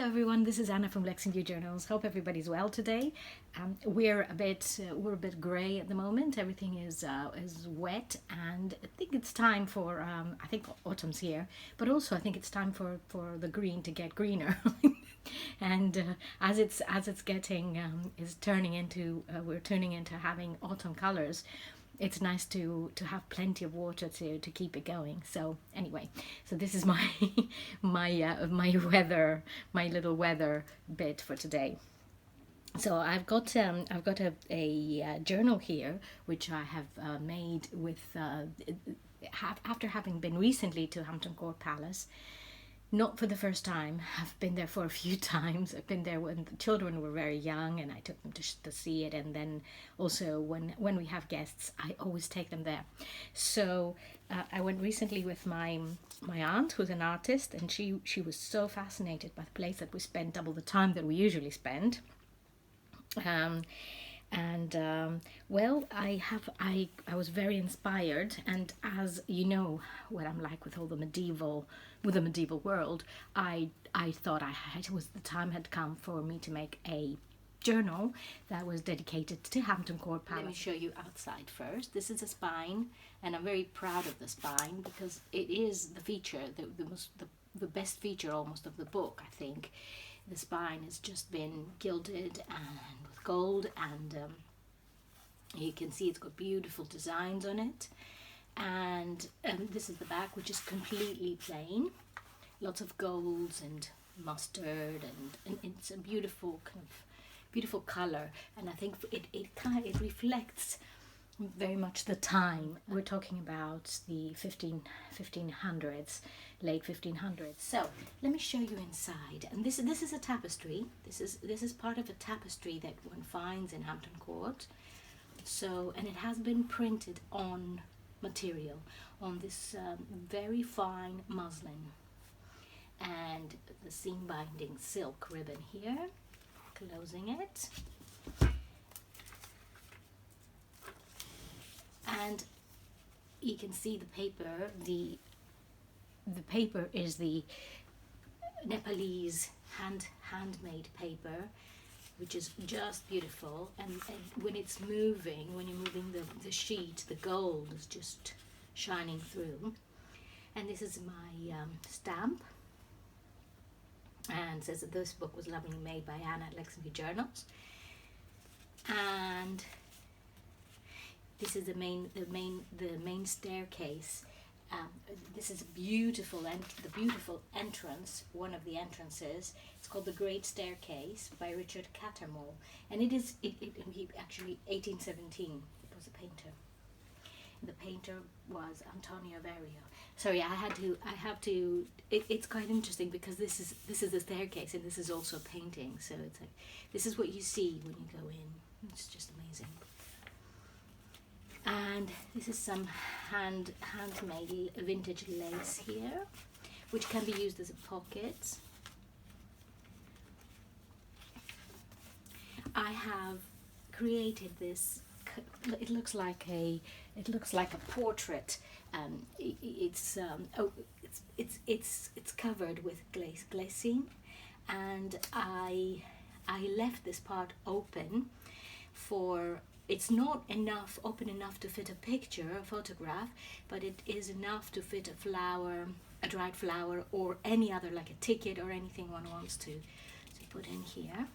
everyone, this is Anna from Lexington Journals. Hope everybody's well today. We're a bit grey at the moment. Everything is wet, and I think it's time for I think autumn's here, but also I think it's time for the green to get greener. And as it's getting is turning into we're turning into having autumn colors. It's nice to have plenty of water to keep it going. So anyway, so this is my my little weather bit for today. So I've got a journal here which I have made with after having been recently to Hampton Court Palace. Not for the first time. I've been there for a few times. I've been there when the children were very young and I took them to see it, and then also when we have guests I always take them there. So I went recently with my aunt, who's an artist, and she was so fascinated by the place that we spent double the time that we usually spend. Well, I was very inspired, and as you know what I'm like with all the medieval world, I thought the time had come for me to make a journal that was dedicated to Hampton Court Palace. Let me show you outside first. This is a spine, and I'm very proud of the spine because it is the feature, the best feature almost of the book, I think. The spine has just been gilded and with gold, and you can see it's got beautiful designs on it. And this is the back, which is completely plain, lots of golds and mustard, and it's a beautiful color, and I think it reflects very much the time. We're talking about the 1500s, late 1500s. So let me show you inside. And this is a tapestry. This is part of a tapestry that one finds in Hampton Court. So, and it has been printed on material, on this very fine muslin, and the seam binding silk ribbon here, closing it. And you can see the paper. The paper is the Nepalese handmade paper, which is just beautiful. And when it's moving, when you're moving the sheet, the gold is just shining through. And this is my stamp. And it says that this book was lovingly made by Anna at Lexington Journals. And this is the main staircase. This is beautiful, and the beautiful entrance. One of the entrances. It's called the Great Staircase by Richard Cattermole, and he actually 1817. It was a painter. The painter was Antonio Verrio. Sorry, I have to. It's quite interesting because this is the staircase, and this is also a painting. So it's like this is what you see when you go in. It's just amazing. And this is some handmade vintage lace here, which can be used as a pocket. I have created this. It looks like a portrait. It's covered with glacing, and I left this part open for. It's not open enough to fit a picture, a photograph, but it is enough to fit a flower, a dried flower, or any other, like a ticket or anything one wants to put in here.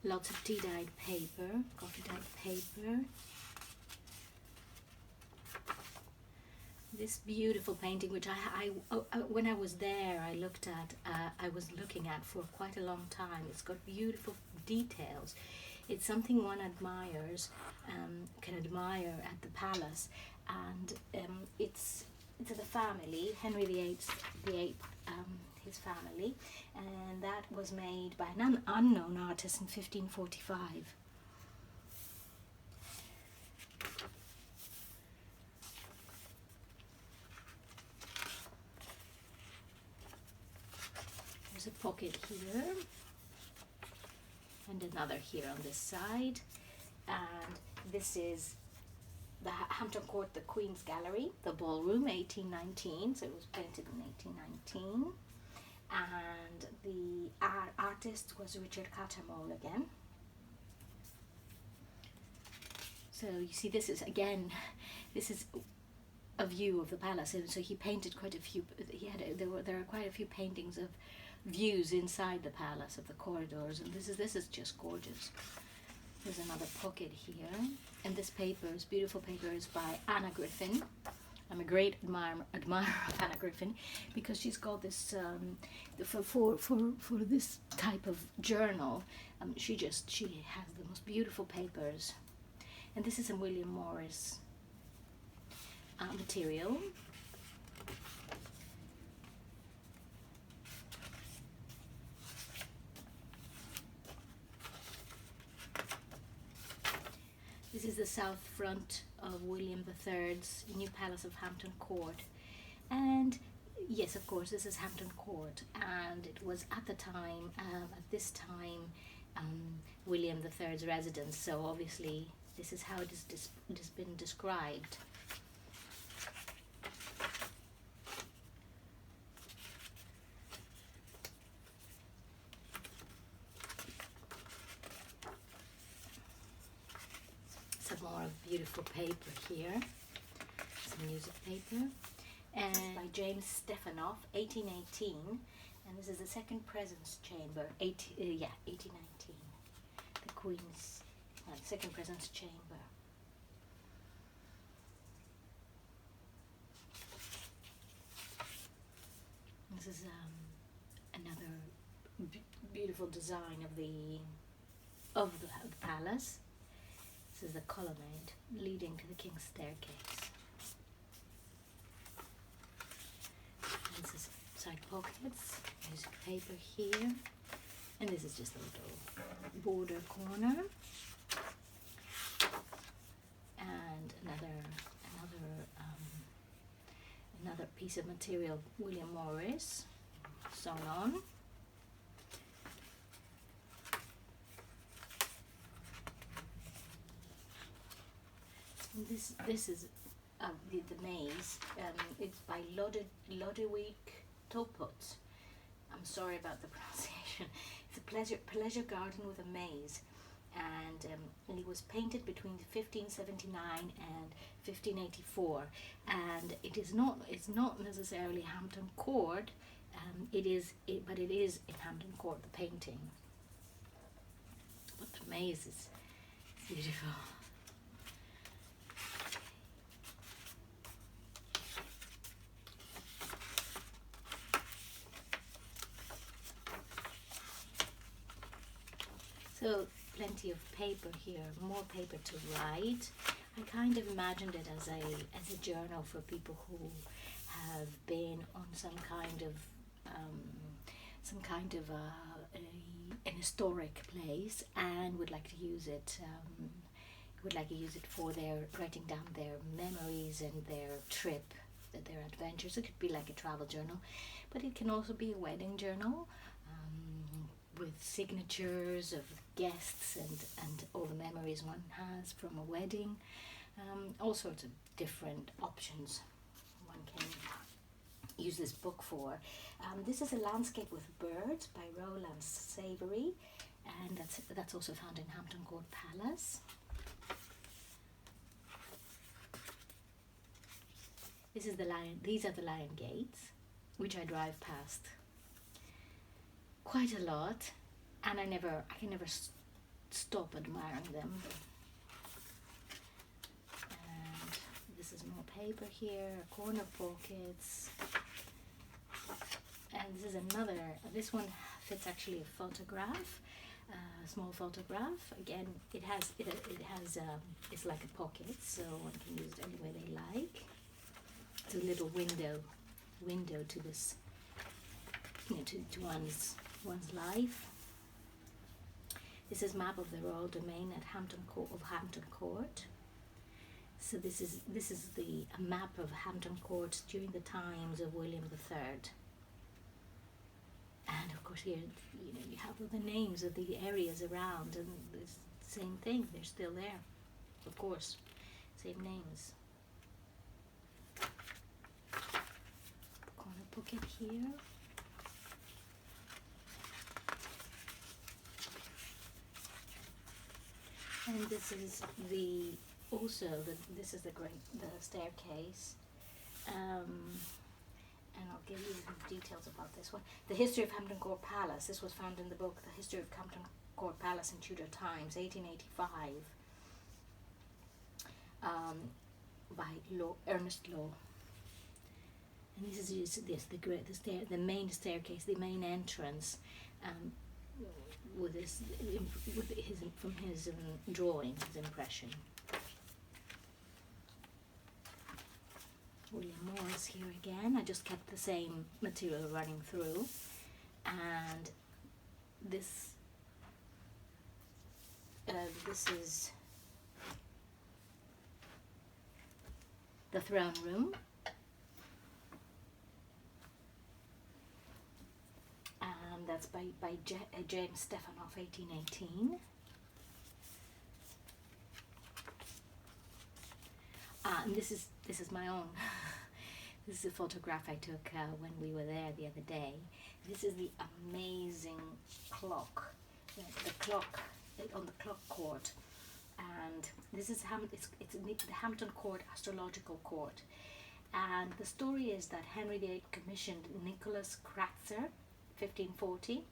Lots of tea-dyed paper, coffee-dyed paper. This beautiful painting, which I when I was there, I was looking at for quite a long time. It's got beautiful details. It's something one can admire at the palace, and it's the family, Henry VIII, his family, and that was made by an unknown artist in 1545. There's a pocket here, and another here on this side, and this is the Hampton Court, the Queen's Gallery, the ballroom, 1819, so it was painted in 1819, and the artist was Richard Cattermole again. So you see, this is again, this is a view of the palace, and so he painted quite a few. There are quite a few paintings of views inside the palace, of the corridors, and this is just gorgeous. There's another pocket here, and this paper, this beautiful paper, is by Anna Griffin. I'm a great admirer of Anna Griffin, because she's got this for this type of journal. She has the most beautiful papers, and this is a William Morris material. This is the south front of William III's new palace of Hampton Court. And yes, of course, this is Hampton Court, and it was at this time, William III's residence. So obviously, this is how it has been described. Some more beautiful paper here, some music paper, and this is by James Stefanoff, 1818, and this is the second presence chamber, 1819, the Queen's second presence chamber. This is another beautiful design of the palace. This is the colonnade leading to the King's Staircase. And this is side pockets, music paper here, and this is just a little border corner. And another piece of material, William Morris, sewn on. This is the maze. It's by Lodewijk Topot. I'm sorry about the pronunciation. It's a pleasure garden with a maze, and it was painted between 1579 and 1584. And it's not necessarily Hampton Court. But it is in Hampton Court, the painting. But the maze is beautiful. So plenty of paper here, more paper to write. I kind of imagined it as a journal for people who have been on some kind of an historic place and would like to use it. For their writing down their memories and their trip, their adventures. It could be like a travel journal, but it can also be a wedding journal. With signatures of guests and all the memories one has from a wedding. All sorts of different options one can use this book for. This is a landscape with birds by Roland Savory, and that's also found in Hampton Court Palace. These are the Lion Gates, which I drive past quite a lot, and I can never stop admiring them. And this is more paper here, corner pockets, and this one fits actually a photograph, a small photograph. Again, it's like a pocket, so one can use it any way they like. It's a little window to this, to one's life. This is map of the royal domain at Hampton Court. So this is a map of Hampton Court during the times of William III. And of course here, you have all the names of the areas around, and the same thing. They're still there, of course, same names. Corner pocket here. And this is the this is the staircase. And I'll give you some details about this one. The history of Hampton Court Palace. This was found in the book The History of Hampton Court Palace in Tudor Times, 1885, by Ernest Law. And this is the main staircase, the main entrance, with his drawing, his impression. William Morris here again. I just kept the same material running through, and this is the throne room, and that's by James Stefanoff, 1818. And this is my own. This is a photograph I took when we were there the other day. This is the amazing clock, the clock on the clock court, and this is it's the Hampton Court Astrological Court. And the story is that Henry VIII commissioned Nicholas Kratzer, 1540,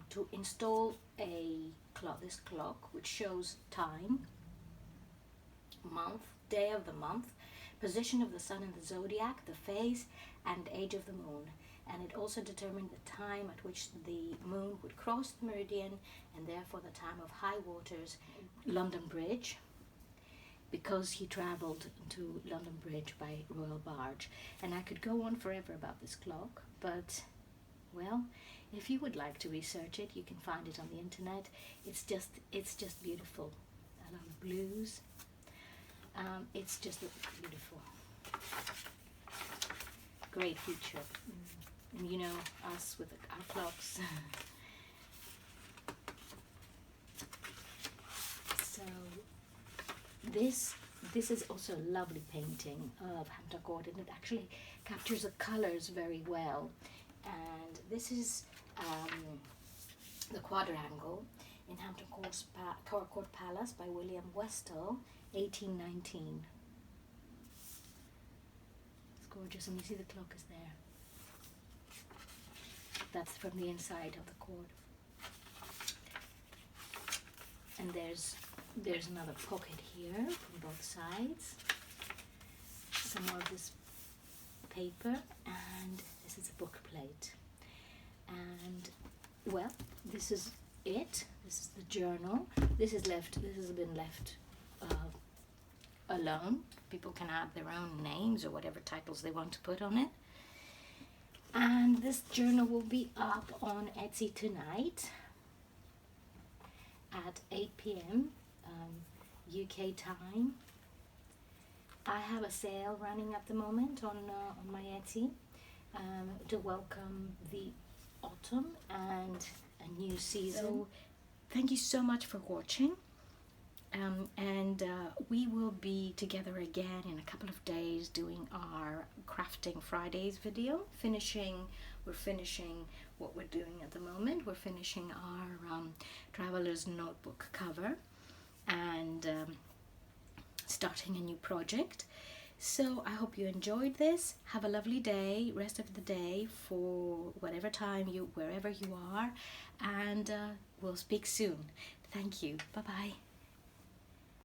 to install this clock which shows time, month, day of the month, position of the sun in the zodiac, the phase and age of the moon, and it also determined the time at which the moon would cross the meridian, and therefore the time of high waters, London Bridge, because he travelled to London Bridge by royal barge. And I could go on forever about this clock, but well, if you would like to research it, you can find it on the internet. It's just beautiful. I love the blues. It's just beautiful. Great feature. And you know us with our clocks. So this is also a lovely painting of Hampton Court, and it actually captures the colours very well. And this is the quadrangle in Hampton Court Palace by William Westall, 1819. It's gorgeous, and you see the clock is there. That's from the inside of the court. And there's another pocket here from both sides. Some more of this paper, and this is a book plate. And well, this is it. This is the journal. This has been left alone. People can add their own names or whatever titles they want to put on it. And this journal will be up on Etsy tonight at 8 p.m. UK time. I have a sale running at the moment on my Etsy to welcome the autumn and a new season. So, thank you so much for watching. We will be together again in a couple of days doing our Crafting Fridays video. We're finishing what we're doing at the moment. We're finishing our Traveler's Notebook cover and starting a new project. So I hope you enjoyed this. Have a lovely day, rest of the day, for whatever time wherever you are, and we'll speak soon. Thank you. Bye-bye.